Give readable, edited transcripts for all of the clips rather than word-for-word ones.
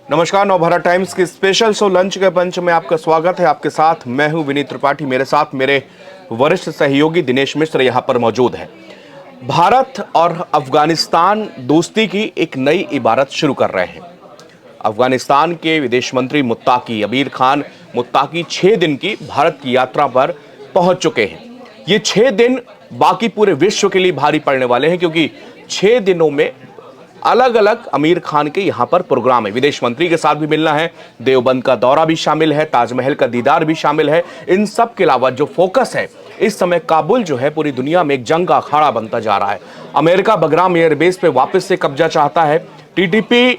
नमस्कार, नवभारत टाइम्स के special show lunch के पंच में आपका स्वागत है। आपके साथ मैं हूं विनीत त्रिपाठी। मेरे साथ मेरे वरिष्ठ सहयोगी दिनेश मिश्र यहां पर मौजूद हैं। भारत और अफगानिस्तान दोस्ती की एक नई इबारत शुरू कर रहे हैं। अफगानिस्तान के विदेश मंत्री मुत्ताकी अमीर खान मुत्ताकी 6 दिन की भारत की यात्रा पर पहुंच चुके हैं। ये 6 दिन बाकी पूरे विश्व के लिए भारी पड़ने वाले हैं, क्योंकि 6 दिनों में अलग अलग आमिर खान के यहां पर प्रोग्राम है। विदेश मंत्री के साथ भी मिलना है, देवबंद का दौरा भी शामिल है, ताजमहल का दीदार भी शामिल है। इन सब के अलावा जो फोकस है इस समय, काबुल जो है पूरी दुनिया में एक जंग का अखाड़ा बनता जा रहा है। अमेरिका बगराम एयरबेस पे वापस से कब्जा चाहता है। टीटीपी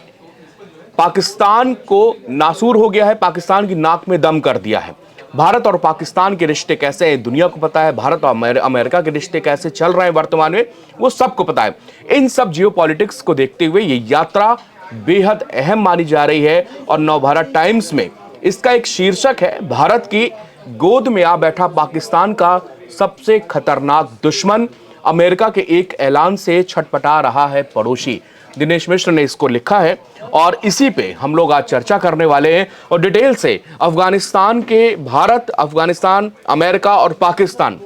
पाकिस्तान को नासूर हो गया है, पाकिस्तान की नाक में दम कर दिया है। भारत और पाकिस्तान के रिश्ते कैसे हैं दुनिया को पता है। भारत और अमेरिका के रिश्ते कैसे चल रहे हैं वर्तमान में वो सबको पता है। इन सब जियोपॉलिटिक्स को देखते हुए ये यात्रा बेहद अहम मानी जा रही है और नवभारत टाइम्स में इसका एक शीर्षक है, भारत की गोद में आ बैठा पाकिस्तान का सबसे खतरनाक दुश्मन, अमेरिका के एक ऐलान से छटपटा रहा है पड़ोसी। दिनेश मिश्र ने इसको लिखा है और इसी पे हम लोग आज चर्चा करने वाले हैं और डिटेल से अफगानिस्तान के, भारत, अफगानिस्तान, अमेरिका और पाकिस्तान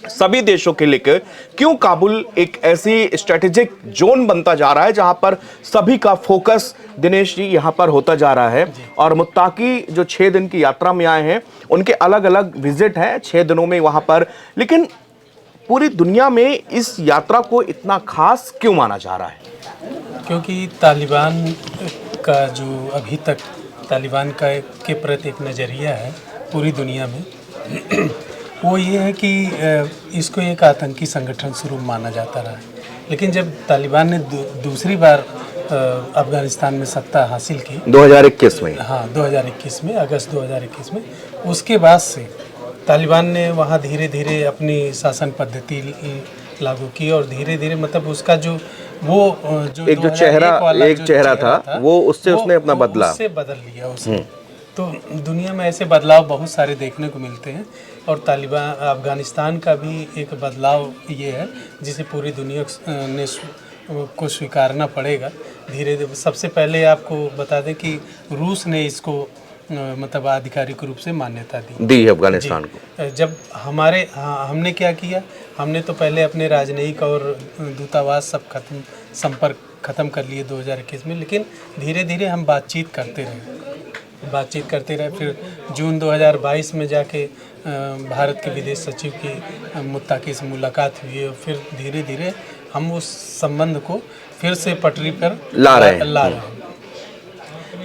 सभी देशों के लेकर क्यों काबुल एक ऐसी स्ट्रेटेजिक जोन बनता जा रहा है जहां पर सभी का फोकस, दिनेश जी, यहां पर होता जा रहा है। और मुत्ताकी जो 6 दिन की यात्रा में आए हैं, उनके अलग अलग विजिट हैं 6 दिनों में वहां पर, लेकिन पूरी दुनिया में इस यात्रा को इतना खास क्यों माना जा रहा है? क्योंकि तालिबान का जो अभी तक तालिबान का के प्रति एक नज़रिया है पूरी दुनिया में वो ये है कि इसको एक आतंकी संगठन स्वरूप माना जाता रहा है। लेकिन जब तालिबान ने दूसरी बार अफगानिस्तान में सत्ता हासिल की 2021 में, हाँ 2021 में, अगस्त 2021 में, उसके बाद से तालिबान ने वहाँ धीरे धीरे अपनी शासन पद्धति लागू की और धीरे धीरे मतलब उसका जो वो जो एक जो चेहरा था वो उससे उसने अपना बदला, उससे बदल लिया उसने। तो दुनिया में ऐसे बदलाव बहुत सारे देखने को मिलते हैं और तालिबान अफगानिस्तान का भी एक बदलाव ये है जिसे पूरी दुनिया ने को स्वीकारना पड़ेगा धीरे धीरे। सबसे पहले आपको बता दें कि रूस ने इसको मतलब आधिकारिक रूप से मान्यता दी है अफगानिस्तान को। जब हमने क्या किया, हमने तो पहले अपने राजनयिक और दूतावास सब संपर्क खत्म कर लिए 2021 में, लेकिन धीरे धीरे हम बातचीत करते रहे। फिर जून 2022 में जाके भारत के विदेश सचिव की मुत्ताकी से मुलाकात हुई और फिर धीरे धीरे हम उस संबंध को फिर से पटरी पर ला रहे हैं।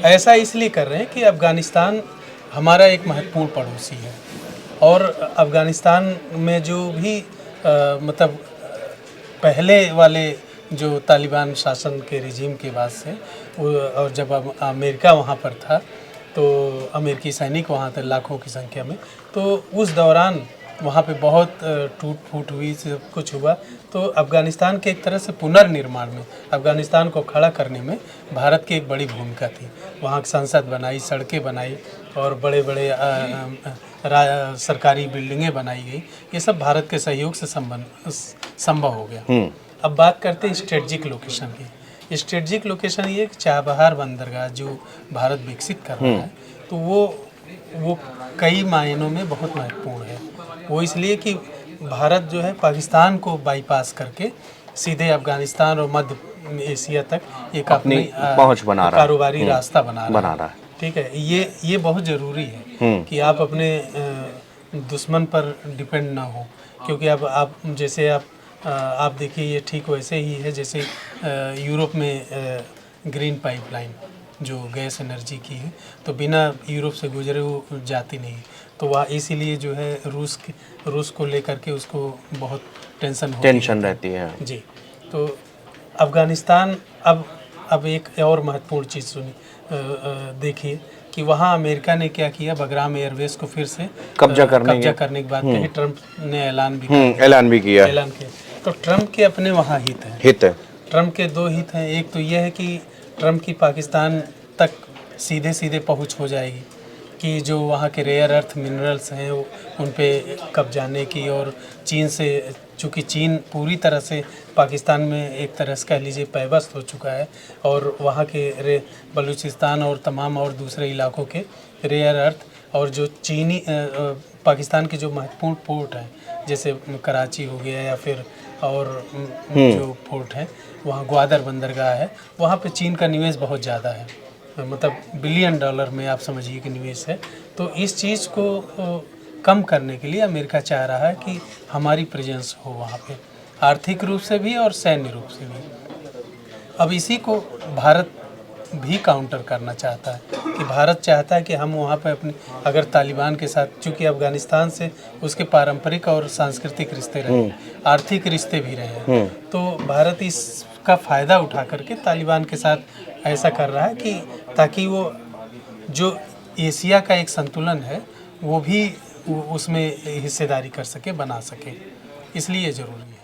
ऐसा इसलिए कर रहे हैं कि अफगानिस्तान हमारा एक महत्वपूर्ण पड़ोसी है और अफगानिस्तान में जो भी मतलब पहले वाले जो तालिबान शासन के रिजीम के बाद से और जब अमेरिका वहाँ पर था तो अमेरिकी सैनिक वहाँ थे लाखों की संख्या में, तो उस दौरान वहाँ पे बहुत टूट फूट हुई, सब कुछ हुआ। तो अफ़गानिस्तान के एक तरह से पुनर्निर्माण में, अफ़गानिस्तान को खड़ा करने में भारत की एक बड़ी भूमिका थी। वहाँ की संसद बनाई, सड़कें बनाई और बड़े बड़े सरकारी बिल्डिंगें बनाई गई। ये सब भारत के सहयोग से संभव हो गया। अब बात करते हैं स्ट्रेटजिक लोकेशन की। स्ट्रेटजिक लोकेशन ये चाबहार बंदरगाह जो भारत विकसित कर रहा है, तो वो कई मायनों में बहुत महत्वपूर्ण है। वो इसलिए कि भारत जो है पाकिस्तान को बाईपास करके सीधे अफगानिस्तान और मध्य एशिया तक एक अपनी पहुंच बना रहा है, कारोबारी रास्ता बना रहा है। ठीक है, ये बहुत ज़रूरी है कि आप अपने दुश्मन पर डिपेंड ना हो, क्योंकि अब आप जैसे आप देखिए ये ठीक वैसे ही है जैसे यूरोप में ग्रीन पाइपलाइन जो गैस एनर्जी की है, तो बिना यूरोप से गुजरे वो जाती नहीं। तो वह इसीलिए जो है रूस को लेकर के उसको बहुत टेंशन रहती है जी। तो अफ़गानिस्तान अब एक और महत्वपूर्ण चीज़ सुनी देखिए कि वहाँ अमेरिका ने क्या किया, बगराम एयरवेज को फिर से कब्जा करने की बात कही। ट्रंप ने ऐलान भी किया। तो ट्रंप के अपने वहाँ हित है। ट्रंप के 2 हित हैं। एक तो यह है कि ट्रंप की पाकिस्तान तक सीधे पहुँच हो जाएगी कि जो वहाँ के रेयर अर्थ मिनरल्स हैं उन पे कब्जाने की और चीन से चूँकि चीन पूरी तरह से पाकिस्तान में एक तरह से कह लीजिए पैबस्त हो चुका है और वहाँ के बलूचिस्तान और तमाम और दूसरे इलाकों के रेयर अर्थ और जो चीनी पाकिस्तान के जो महत्वपूर्ण पोर्ट हैं जैसे कराची हो गया या फिर और जो पोर्ट है वहाँ ग्वादर बंदरगाह है, वहाँ पे चीन का निवेश बहुत ज़्यादा है, मतलब बिलियन डॉलर में आप समझिए कि निवेश है। तो इस चीज़ को कम करने के लिए अमेरिका चाह रहा है कि हमारी प्रेजेंस हो वहाँ पे, आर्थिक रूप से भी और सैन्य रूप से भी। अब इसी को भारत भी काउंटर करना चाहता है कि भारत चाहता है कि हम वहाँ पे अपने अगर तालिबान के साथ, चूँकि अफ़गानिस्तान से उसके पारंपरिक और सांस्कृतिक रिश्ते रहे, आर्थिक रिश्ते भी रहे, तो भारत इसका फ़ायदा उठा करके तालिबान के साथ ऐसा कर रहा है कि ताकि वो जो एशिया का एक संतुलन है वो भी उसमें हिस्सेदारी कर सके, बना सके, इसलिए ज़रूरी है।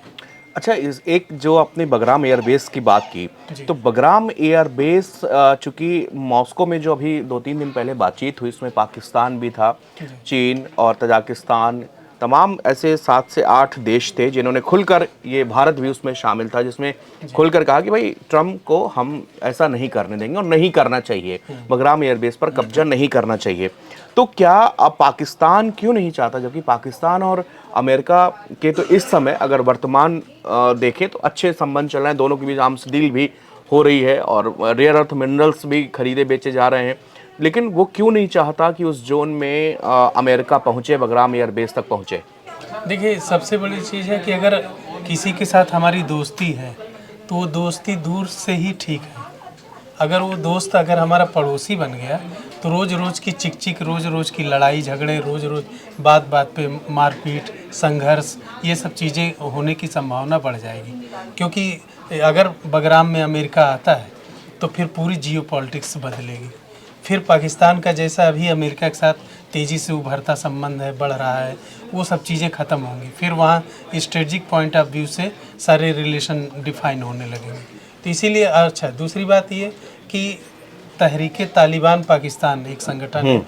अच्छा, इस एक जो आपने बगराम एयरबेस की बात की, तो बगराम एयरबेस चूंकि मॉस्को में जो अभी 2-3 दिन पहले बातचीत हुई उसमें पाकिस्तान भी था, चीन और तजाकिस्तान, तमाम ऐसे 7 से 8 देश थे जिन्होंने खुलकर, ये भारत भी उसमें शामिल था, जिसमें खुलकर कहा कि भाई ट्रम्प को हम ऐसा नहीं करने देंगे और नहीं करना चाहिए, बगराम एयरबेस पर कब्जा नहीं करना चाहिए। तो क्या अब पाकिस्तान क्यों नहीं चाहता, जबकि पाकिस्तान और अमेरिका के तो इस समय अगर वर्तमान देखें तो अच्छे संबंध चल रहे हैं, दोनों के बीच आर्म्स डील भी हो रही है और रेयर अर्थ मिनरल्स भी खरीदे बेचे जा रहे हैं, लेकिन वो क्यों नहीं चाहता कि उस जोन में अमेरिका पहुंचे, बगराम एयरबेस तक पहुंचे? देखिए, सबसे बड़ी चीज़ है कि अगर किसी के साथ हमारी दोस्ती है तो वो दोस्ती दूर से ही ठीक है। अगर वो दोस्त अगर हमारा पड़ोसी बन गया तो रोज़ रोज़ की चिक रोज़ रोज़ की लड़ाई झगड़े, रोज़ रोज़ बात बात पे मारपीट, संघर्ष, ये सब चीज़ें होने की संभावना बढ़ जाएगी। क्योंकि अगर बगराम में अमेरिका आता है तो फिर पूरी जियोपॉलिटिक्स बदलेगी। फिर पाकिस्तान का जैसा अभी अमेरिका के साथ तेज़ी से उभरता संबंध है, बढ़ रहा है, वो सब चीज़ें ख़त्म होंगी। फिर वहाँ स्ट्रेटजिक पॉइंट ऑफ व्यू से सारे रिलेशन डिफाइन होने लगेंगे। तो इसीलिए अच्छा, दूसरी बात ये कि तहरीके तालिबान पाकिस्तान एक संगठन है,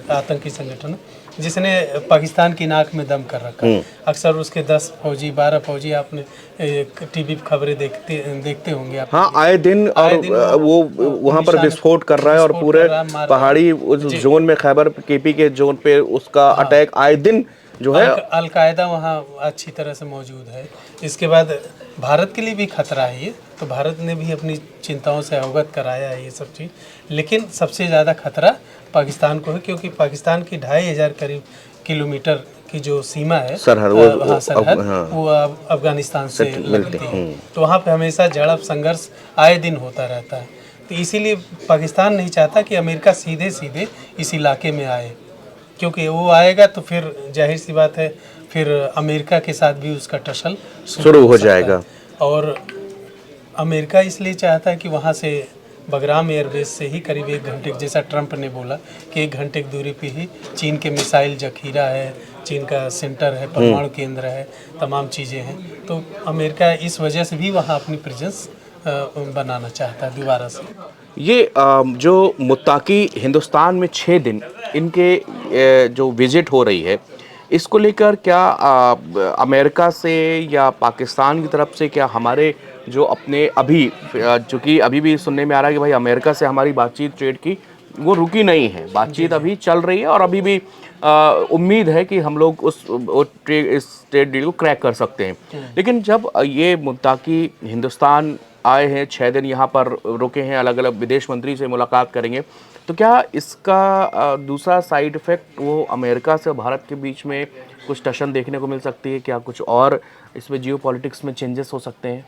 आतंकी संगठन है, जिसने पाकिस्तान की नाक में दम कर रखा है। अक्सर उसके 10 फौजी 12 फौजी आपने टीवी पर खबरें देखते होंगे आप। हाँ, आए दिन वो वहाँ पर विस्फोट कर रहा है और पूरे पहाड़ी उस जोन में, खैबर केपी के जोन पे उसका अटैक आए दिन जो है। अलकायदा वहाँ अच्छी तरह से मौजूद है। इसके बाद भारत के लिए भी खतरा है ये, तो भारत ने भी अपनी चिंताओं से अवगत कराया है ये सब चीज़, लेकिन सबसे ज़्यादा खतरा पाकिस्तान को है, क्योंकि पाकिस्तान की 2500 करीब किलोमीटर की जो सीमा है, सरहद, वो अफगानिस्तान से लगती है। तो वहाँ पे हमेशा झड़प संघर्ष आए दिन होता रहता है। तो इसीलिए पाकिस्तान नहीं चाहता कि अमेरिका सीधे सीधे इस इलाके में आए, क्योंकि वो आएगा तो फिर जाहिर सी बात है फिर अमेरिका के साथ भी उसका टसल शुरू हो जाएगा। और अमेरिका इसलिए चाहता है कि वहाँ से बगराम एयरबेस से ही करीब 1 घंटे, जैसा ट्रंप ने बोला कि 1 घंटे की दूरी पे ही चीन के मिसाइल जखीरा है, चीन का सेंटर है, परमाणु केंद्र है, तमाम चीज़ें हैं। तो अमेरिका इस वजह से भी वहाँ अपनी प्रेजेंस बनाना चाहता है दोबारा से। ये जो मुत्ताकी हिंदुस्तान में 6 दिन इनके जो विजिट हो रही है, इसको लेकर क्या अमेरिका से या पाकिस्तान की तरफ से, क्या हमारे जो अपने अभी, चूँकि अभी भी सुनने में आ रहा है कि भाई अमेरिका से हमारी बातचीत ट्रेड की वो रुकी नहीं है, बातचीत अभी चल रही है और अभी भी उम्मीद है कि हम लोग इस ट्रेड डील को क्रैक कर सकते हैं। लेकिन जब ये मुत्ताकी हिंदुस्तान आए हैं, 6 दिन यहाँ पर रुके हैं, अलग अलग विदेश मंत्री से मुलाकात करेंगे, तो क्या इसका दूसरा साइड इफ़ेक्ट वो अमेरिका से भारत के बीच में कुछ टशन देखने को मिल सकती है? क्या कुछ और इसमें जियोपॉलिटिक्स में चेंजेस हो सकते हैं?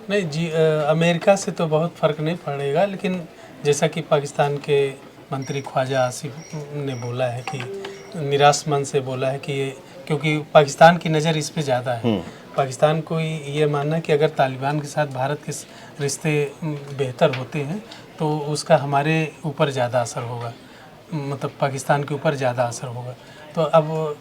नहीं जी, अमेरिका से तो बहुत फ़र्क नहीं पड़ेगा, लेकिन जैसा कि पाकिस्तान के मंत्री ख्वाजा आसिफ ने बोला है कि निराश मन से बोला है कि क्योंकि पाकिस्तान की नज़र इस पे ज़्यादा है, पाकिस्तान को ये मानना है कि अगर तालिबान के साथ भारत के रिश्ते बेहतर होते हैं तो उसका हमारे ऊपर ज़्यादा असर होगा, मतलब पाकिस्तान के ऊपर ज़्यादा असर होगा। तो अब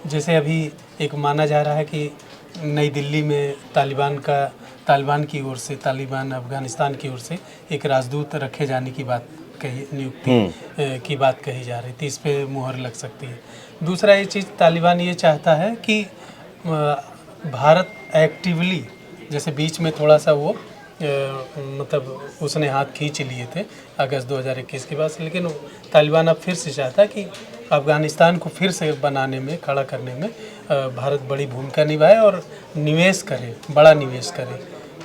जैसे अभी एक माना जा रहा है कि नई दिल्ली में तालिबान की ओर से, तालिबान अफ़गानिस्तान की ओर से एक राजदूत रखे जाने की बात नियुक्ति की बात कही जा रही थी, इस पे मुहर लग सकती है। दूसरा ये चीज़ तालिबान ये चाहता है कि भारत एक्टिवली, जैसे बीच में थोड़ा सा वो मतलब उसने हाथ खींच लिए थे अगस्त 2021 के बाद से, लेकिन तालिबान अब फिर से चाहता है कि अफ़गानिस्तान को फिर से बनाने में, खड़ा करने में भारत बड़ी भूमिका निभाए और निवेश करे, बड़ा निवेश करे,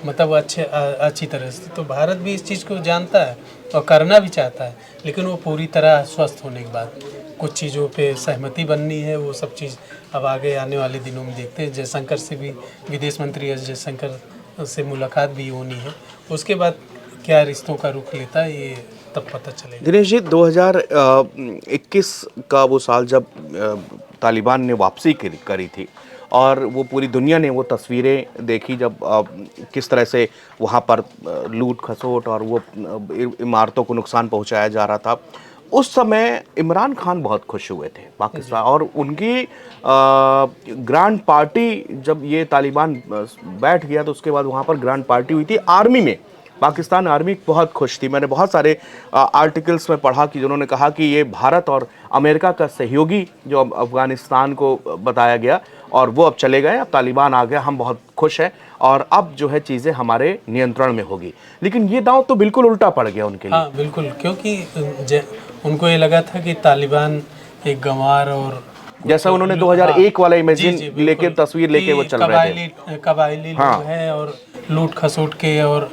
मतलब अच्छी तरह से। तो भारत भी इस चीज़ को जानता है और करना भी चाहता है, लेकिन वो पूरी तरह स्वस्थ होने के बाद कुछ चीज़ों पे सहमति बननी है। वो सब चीज़ अब आगे आने वाले दिनों में देखते हैं। जयशंकर से भी, विदेश मंत्री एस जयशंकर से मुलाकात भी होनी है, उसके बाद क्या रिश्तों का रुख लेता है ये तब पता चलेगा। दिनेश जी, 2021 का वो साल जब तालिबान ने वापसी करी थी और वो पूरी दुनिया ने वो तस्वीरें देखी जब किस तरह से वहाँ पर लूट खसोट और वो इमारतों को नुकसान पहुँचाया जा रहा था, उस समय इमरान खान बहुत खुश हुए थे पाकिस्तान, और उनकी ग्रैंड पार्टी जब ये तालिबान बैठ गया तो उसके बाद वहाँ पर ग्रैंड पार्टी हुई थी आर्मी में। पाकिस्तान आर्मी बहुत खुश थी। मैंने बहुत सारे आर्टिकल्स में पढ़ा कि जिन्होंने कहा कि ये भारत और अमेरिका का सहयोगी जो अब अफगानिस्तान को बताया गया, और वो अब चले गए, अब तालिबान आ गया, हम बहुत खुश हैं और अब जो है चीज़ें हमारे नियंत्रण में होगी। लेकिन ये दांव तो बिल्कुल उल्टा पड़ गया उनके लिए। हाँ बिल्कुल, क्योंकि उनको ये लगा था कि तालिबान एक गंवार और जैसा उन्होंने 2001 वाला इमेजिन लेके तस्वीर लेके वो चल रहे थे, कबायली लोग हैं और लूट खसोट के और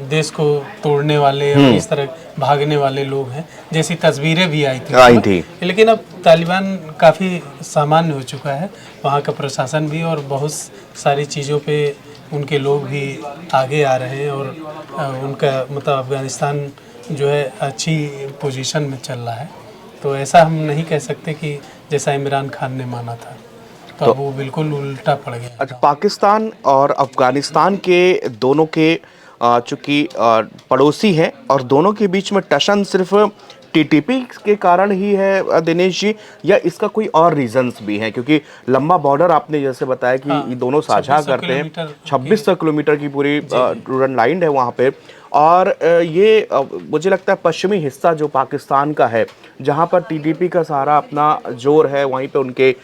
देश को तोड़ने वाले और इस तरह भागने वाले लोग हैं, जैसी तस्वीरें भी आई थी। लेकिन अब तालिबान काफ़ी सामान्य हो चुका है, वहाँ का प्रशासन भी, और बहुत सारी चीज़ों पे उनके लोग भी आगे आ रहे हैं और उनका मतलब अफ़गानिस्तान जो है अच्छी पोजीशन में चल रहा है। तो ऐसा हम नहीं कह सकते कि जैसा इमरान खान ने माना था, तो वो बिल्कुल उल्टा पड़ गया। अच्छा, पाकिस्तान और अफगानिस्तान के दोनों के चूंकि पड़ोसी हैं और दोनों के बीच में टशन सिर्फ टीटीपी के कारण ही है दिनेश जी, या इसका कोई और रीजंस भी हैं? क्योंकि लंबा बॉर्डर आपने जैसे बताया कि ये दोनों साझा करते हैं, 2600 किलोमीटर की पूरी रन लाइन है वहाँ पे, और ये मुझे लगता है पश्चिमी हिस्सा जो पाकिस्तान का है, जहाँ पर टीटीपी का सारा अपना जोर है, वहीं पे उनके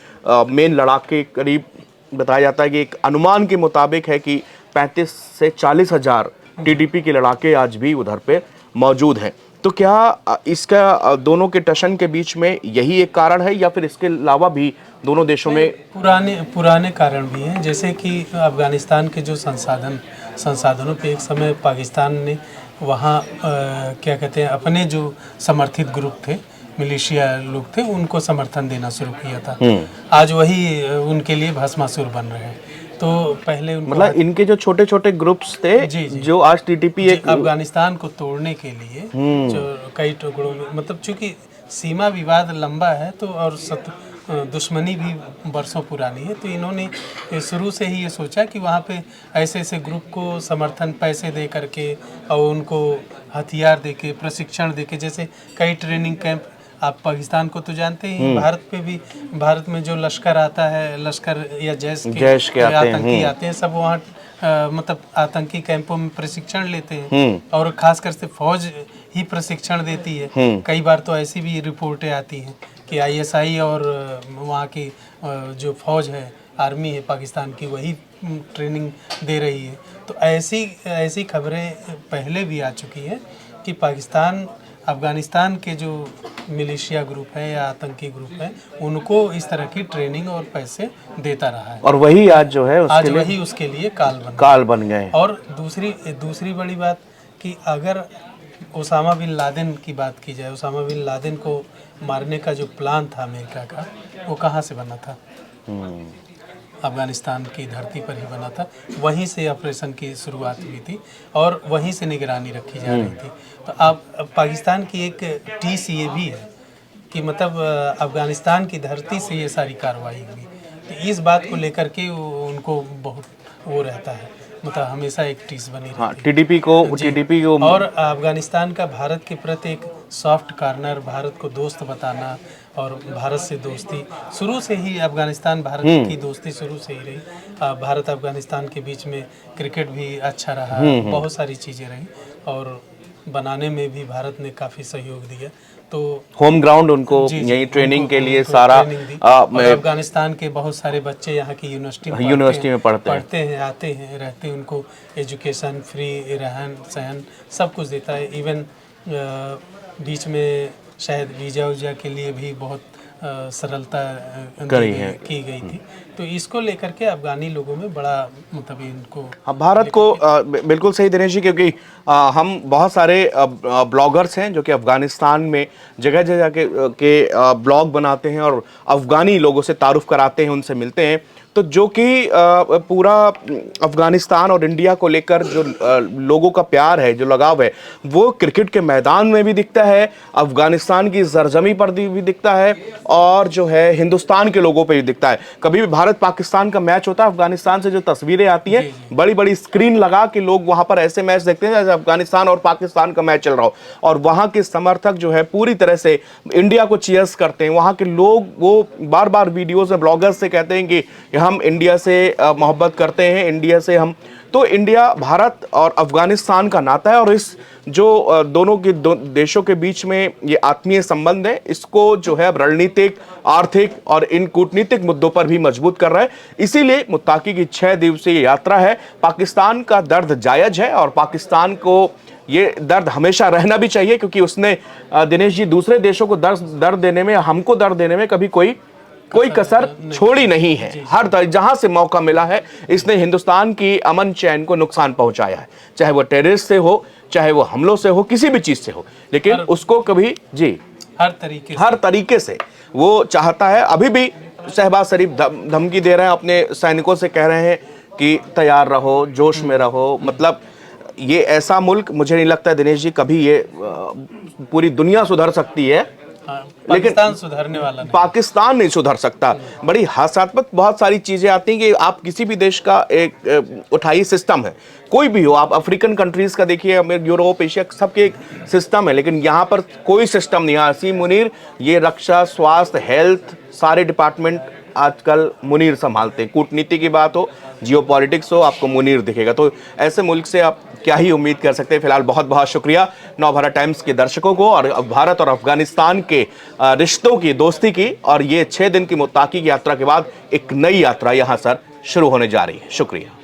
मेन लड़ाके करीब बताया जाता है कि एक अनुमान के मुताबिक है कि 35 से 40 हज़ार टीटीपी के लड़ाके आज भी उधर पे मौजूद हैं। तो क्या इसका दोनों के टशन के बीच में यही एक कारण है, या फिर इसके अलावा भी दोनों देशों में पुराने कारण भी हैं? जैसे कि अफगानिस्तान के जो संसाधनों पे एक समय पाकिस्तान ने वहाँ क्या कहते हैं, अपने जो समर्थित ग्रुप थे, मिलिशिया लोग थे, उनको समर्थन देना शुरू किया था। आज वही उनके लिए भस्मासुर बन रहे हैं। तो पहले मतलब इनके जो छोटे छोटे ग्रुप्स थे जो आज टीटीपी एक अफगानिस्तान को तोड़ने के लिए जो कई टुकड़ों में, मतलब चूंकि सीमा विवाद लंबा है तो और दुश्मनी भी बरसों पुरानी है, तो इन्होंने शुरू से ही ये सोचा कि वहाँ पे ऐसे ऐसे ग्रुप को समर्थन पैसे दे करके और उनको हथियार दे के, प्रशिक्षण दे के, जैसे कई ट्रेनिंग कैंप, आप पाकिस्तान को तो जानते ही, भारत पे भी, भारत में जो लश्कर आता है, लश्कर या जैश के आतंकी आते हैं, सब वहाँ मतलब आतंकी कैंपों में प्रशिक्षण लेते हैं, और खासकर से फौज ही प्रशिक्षण देती है। कई बार तो ऐसी भी रिपोर्टें आती हैं कि आईएसआई और वहाँ की जो फौज है, आर्मी है पाकिस्तान की, वही ट्रेनिंग दे रही है। तो ऐसी खबरें पहले भी आ चुकी हैं कि पाकिस्तान अफगानिस्तान के जो मिलिशिया ग्रुप है या आतंकी ग्रुप है, उनको इस तरह की ट्रेनिंग और पैसे देता रहा है, और वही आज जो है उसके लिए काल बन गए। और दूसरी बड़ी बात कि अगर ओसामा बिन लादेन की बात की जाए, ओसामा बिन लादेन को मारने का जो प्लान था अमेरिका का, वो कहाँ से बना था? अफगानिस्तान की धरती पर ही बना था। वहीं से ऑपरेशन की शुरुआत हुई थी और वहीं से निगरानी रखी जा रही थी। तो अब पाकिस्तान की एक टीस ये भी है कि मतलब अफगानिस्तान की धरती से ये सारी कार्रवाई हुई। तो इस बात को लेकर के उनको बहुत वो रहता है, मतलब हमेशा एक टीस बनी रहती है। टीटीपी को और अफगानिस्तान का भारत के प्रति एक सॉफ्ट कॉर्नर, भारत को दोस्त बताना और भारत से दोस्ती शुरू से ही, अफगानिस्तान भारत की दोस्ती शुरू से ही रही। भारत अफगानिस्तान के बीच में क्रिकेट भी अच्छा रहा, बहुत सारी चीज़ें रही और बनाने में भी भारत ने काफ़ी सहयोग दिया। तो होम ग्राउंड उनको जी, यही ट्रेनिंग उनको- के लिए उनको सारा ट्रेनिंग दी। मैं और अफगानिस्तान के बहुत सारे बच्चे यहाँ की यूनिवर्सिटी में पढ़ते हैं, आते हैं, रहते हैं, उनको एजुकेशन फ्री, रहन सहन सब कुछ देता है। इवन बीच में शायद वीज़ा उजा के लिए भी बहुत सरलता की गई थी। तो इसको लेकर के अफगानी लोगों में बड़ा मतलब इनको भारत को बिल्कुल सही दिनेश जी, क्योंकि हम बहुत सारे ब्लॉगर्स हैं जो कि अफगानिस्तान में जगह जगह के ब्लॉग बनाते हैं और अफगानी लोगों से तारुफ कराते हैं, उनसे मिलते हैं। तो जो कि पूरा अफगानिस्तान और इंडिया को लेकर जो लोगों का प्यार है, जो लगाव है, वो क्रिकेट के मैदान में भी दिखता है, अफगानिस्तान की सरजमी पर भी दिखता है और जो है हिंदुस्तान के लोगों पे भी दिखता है। कभी भी भारत पाकिस्तान का मैच होता है, अफगानिस्तान से जो तस्वीरें आती हैं, बड़ी बड़ी स्क्रीन लगा के लोग वहां पर ऐसे मैच देखते हैं जैसे अफगानिस्तान और पाकिस्तान का मैच चल रहा हो, और वहां के समर्थक जो है पूरी तरह से इंडिया को चीयर्स करते हैं। वहां के लोग वो बार बार वीडियोज में ब्लॉगर्स से कहते हैं कि हम इंडिया से मोहब्बत करते हैं, इंडिया से हम, तो इंडिया भारत और अफगानिस्तान का नाता है और इस जो दोनों के देशों के बीच में ये आत्मीय संबंध है, इसको जो है रणनीतिक, आर्थिक और इन कूटनीतिक मुद्दों पर भी मजबूत कर रहा है। इसीलिए मुत्ताकी की 6 दिवसीय यात्रा है। पाकिस्तान का दर्द जायज है और पाकिस्तान को ये दर्द हमेशा रहना भी चाहिए, क्योंकि उसने दिनेश जी दूसरे देशों को दर्द देने में, हमको दर्द देने में कभी कोई कसर छोड़ी नहीं है। हर जहां से मौका मिला है इसने हिंदुस्तान की अमन चैन को नुकसान पहुंचाया है, चाहे वो टेररिस्ट से हो, चाहे वो हमलों से हो, किसी भी चीज से हो, लेकिन उसको कभी जी हर तरीके से वो चाहता है। अभी भी शहबाज शरीफ धमकी दे रहे हैं, अपने सैनिकों से कह रहे हैं कि तैयार रहो, जोश में रहो। मतलब ये ऐसा मुल्क, मुझे नहीं लगता दिनेश जी कभी ये पूरी दुनिया सुधर सकती है, पाकिस्तान सुधरने वाला नहीं। पाकिस्तान नहीं सुधर सकता। बड़ी हास्यास्पद बहुत सारी चीजें आती हैं कि आप किसी भी देश का एक उठाई सिस्टम है, कोई भी हो, आप अफ्रीकन कंट्रीज का देखिए, यूरोप, एशिया, सबके एक सिस्टम है, लेकिन यहाँ पर कोई सिस्टम नहीं है। असीम मुनीर ये रक्षा, स्वास्थ्य, हेल्थ, सारे डिपार्टमेंट आजकल मुनीर संभालते हैं। कूटनीति की बात हो, जियोपॉलिटिक्स हो, आपको मुनीर दिखेगा। तो ऐसे मुल्क से आप क्या ही उम्मीद कर सकते हैं। फिलहाल बहुत बहुत शुक्रिया नवभारत टाइम्स के दर्शकों को और भारत और अफगानिस्तान के रिश्तों की, दोस्ती की, और ये 6 दिन की मुत्ताकी की यात्रा के बाद एक नई यात्रा यहाँ सर शुरू होने जा रही है। शुक्रिया।